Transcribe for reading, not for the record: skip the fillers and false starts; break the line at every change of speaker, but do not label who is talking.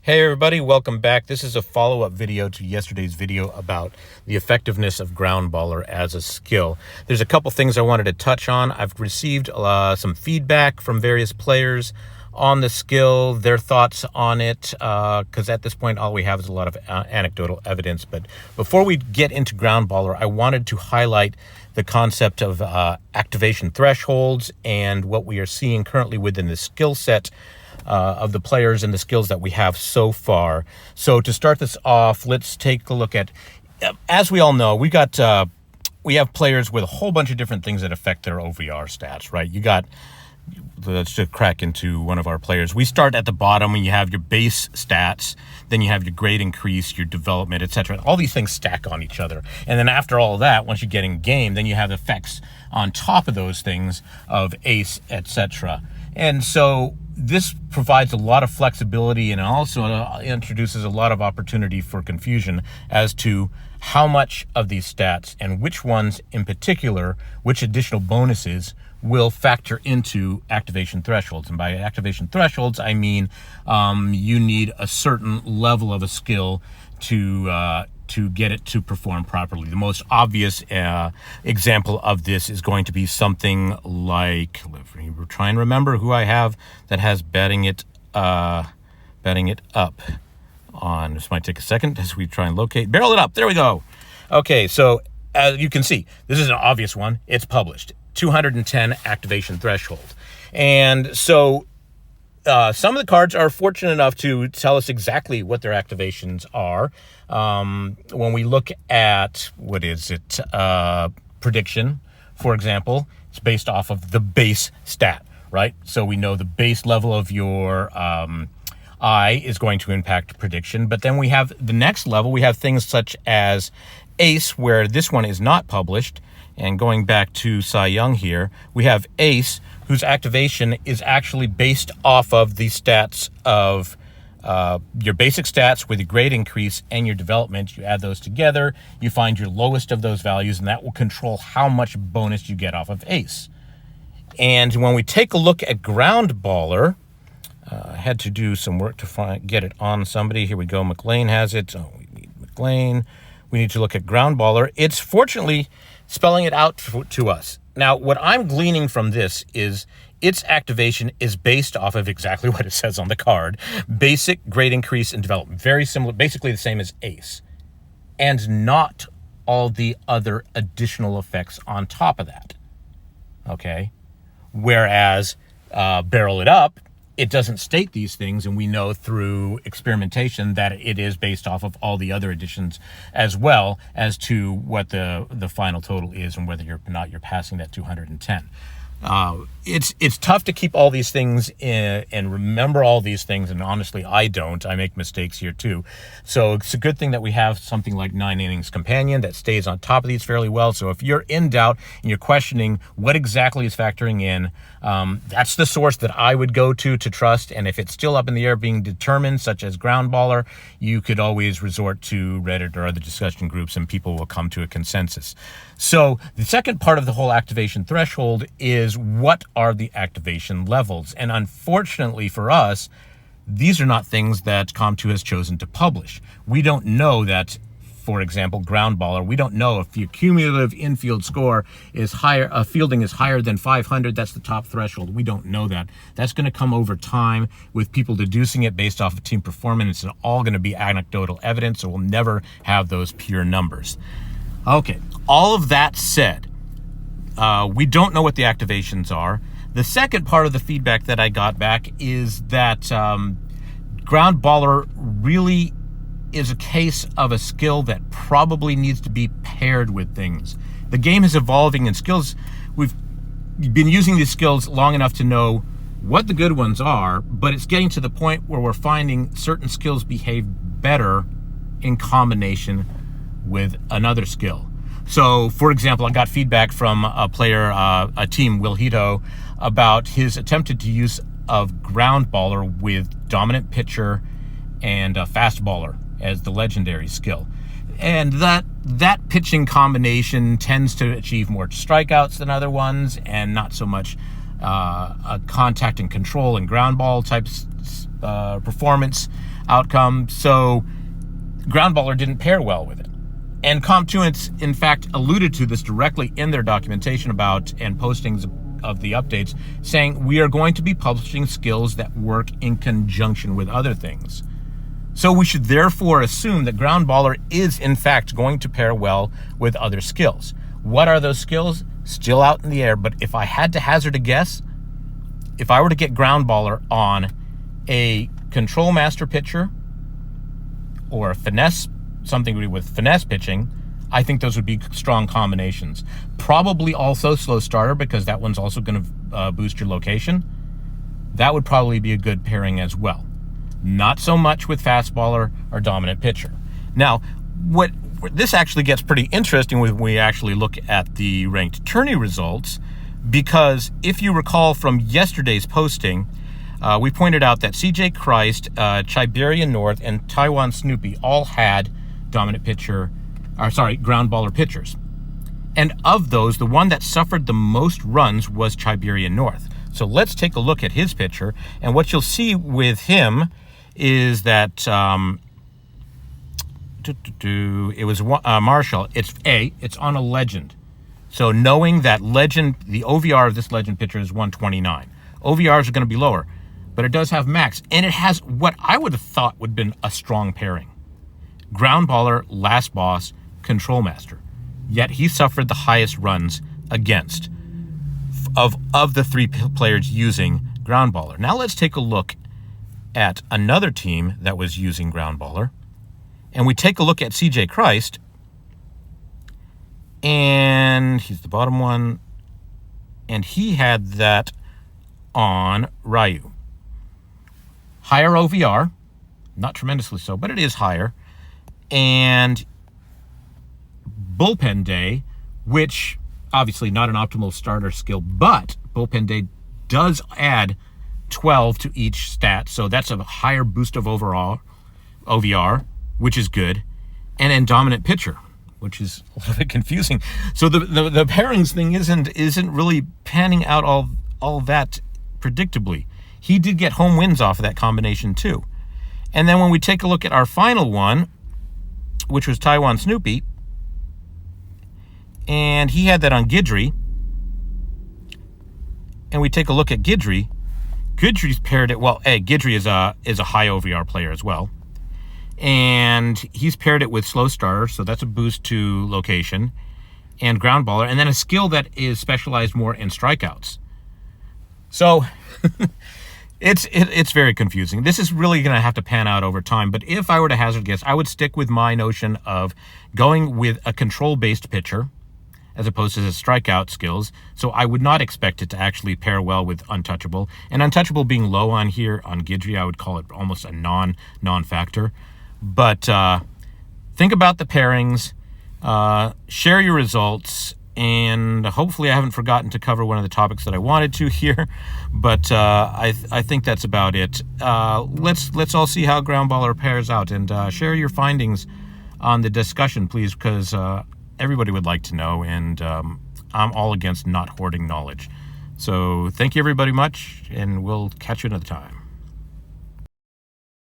Hey everybody, welcome back. This is a follow-up video to yesterday's video about the effectiveness of Groundballer as a skill. There's a couple things I wanted to touch on. I've received some feedback from various players on the skill, their thoughts on it, because at this point all we have is a lot of anecdotal evidence. But before we get into Groundballer, I wanted to highlight the concept of activation thresholds and what we are seeing currently within the skill set of the players and the skills that we have so far. So to start this off, let's take a look at, as we all know, we have players with a whole bunch of different things that affect their OVR stats, right? Let's just crack into one of our players. We start at the bottom and you have your base stats, then you have your grade increase, your development, etc. All these things stack on each other. And then after all of that, once you get in game, then you have effects on top of those things of ace, etc. And so this provides a lot of flexibility and also introduces a lot of opportunity for confusion as to how much of these stats and which ones in particular, which additional bonuses will factor into activation thresholds. And by activation thresholds, I mean you need a certain level of a skill to get it to perform properly. The most obvious example of this is going to be something like, we're trying to remember who I have that has betting it up on. This might take a second as we try and locate. Barrel it up. There we go. Okay, so as you can see, this is an obvious one. It's published. 210 activation threshold. And so some of the cards are fortunate enough to tell us exactly what their activations are. When we look at, prediction, for example, it's based off of the base stat, right? So we know the base level of your eye is going to impact prediction. But then we have the next level. We have things such as ace, where this one is not published. And going back to Cy Young here, we have ace, whose activation is actually based off of the stats of your basic stats with your grade increase and your development. You add those together, you find your lowest of those values, and that will control how much bonus you get off of ace. And when we take a look at Groundballer, I had to do some work to get it on somebody. Here we go. McLean has it. Oh, we need McLean. We need to look at Groundballer. It's fortunately spelling it out to us. Now, what I'm gleaning from this is its activation is based off of exactly what it says on the card. Basic, grade increase, and development. Very similar, basically the same as ace. And not all the other additional effects on top of that. Okay? Whereas barrel it up, it doesn't state these things, and we know through experimentation that it is based off of all the other additions as well as to what the final total is and whether you're passing that 210. It's tough to keep all these things in and remember all these things, and honestly, I don't. I make mistakes here too. So it's a good thing that we have something like 9 Innings Companion that stays on top of these fairly well. So if you're in doubt and you're questioning what exactly is factoring in, that's the source that I would go to trust. And if it's still up in the air being determined, such as Groundballer, you could always resort to Reddit or other discussion groups and people will come to a consensus. So the second part of the whole activation threshold is, what are the activation levels? And unfortunately for us, these are not things that Comp2 has chosen to publish. We don't know that, for example, Groundballer, we don't know if the cumulative infield score is higher, fielding is higher than 500, that's the top threshold. We don't know that. That's going to come over time with people deducing it based off of team performance. It's all going to be anecdotal evidence, so we'll never have those pure numbers. Okay, all of that said, we don't know what the activations are. The second part of the feedback that I got back is that Groundballer really is a case of a skill that probably needs to be paired with things. The game is evolving in skills. We've been using these skills long enough to know what the good ones are, but it's getting to the point where we're finding certain skills behave better in combination with another skill. So, for example, I got feedback from a player, a team, Will Hito, about his attempted use of Groundballer with dominant pitcher and fast baller as the legendary skill. And that pitching combination tends to achieve more strikeouts than other ones, and not so much a contact and control and ground ball type performance. outcome. So Groundballer didn't pair well with it. And Comp2, in fact, alluded to this directly in their documentation about and postings of the updates, saying we are going to be publishing skills that work in conjunction with other things. So we should therefore assume that Groundballer is, in fact, going to pair well with other skills. What are those skills? Still out in the air, but if I had to hazard a guess, if I were to get Groundballer on a Control Master pitcher or a finesse, something to do with finesse pitching, I think those would be strong combinations. Probably also Slow Starter, because that one's also going to boost your location. That would probably be a good pairing as well. Not so much with Fastballer or Dominant Pitcher. Now, what this actually gets pretty interesting when we actually look at the ranked tourney results, because if you recall from yesterday's posting, we pointed out that CJ Christ, Chiberian North, and Taiwan Snoopy all had Groundballer pitchers. And of those, the one that suffered the most runs was Chiberian North. So let's take a look at his pitcher, and what you'll see with him is that it was Marshall. It's on a legend. So knowing that legend, the OVR of this legend pitcher is 129. OVRs are going to be lower, but it does have max, and it has what I would have thought would have been a strong pairing. Groundballer, Last Boss, Control Master. Yet he suffered the highest runs against of the three players using Groundballer. Now let's take a look at another team that was using Groundballer. And we take a look at CJ Christ. And he's the bottom one. And he had that on Ryu. Higher OVR. Not tremendously so, but it is higher. And Bullpen Day, which obviously not an optimal starter skill, but Bullpen Day does add 12 to each stat, so that's a higher boost of overall OVR, which is good. And then Dominant Pitcher, which is a little bit confusing. So the pairings thing isn't really panning out all that predictably. He did get home wins off of that combination too. And then when we take a look at our final one, which was Taiwan Snoopy, and he had that on Guidry, and we take a look at Guidry. Guidry's paired it well. Guidry is a high OVR player as well, and he's paired it with Slow Starter, so that's a boost to location, and Groundballer, and then a skill that is specialized more in strikeouts. So It's very confusing. This is really going to have to pan out over time. But if I were to hazard guess, I would stick with my notion of going with a control-based pitcher as opposed to the strikeout skills. So I would not expect it to actually pair well with Untouchable. And Untouchable being low on here on Guidry, I would call it almost a non-factor. But think about the pairings, share your results, and hopefully I haven't forgotten to cover one of the topics that I wanted to here, but I think that's about it. Let's all see how Groundballer pairs out, and share your findings on the discussion, please, because everybody would like to know, and I'm all against not hoarding knowledge. So thank you everybody much, and we'll catch you another time.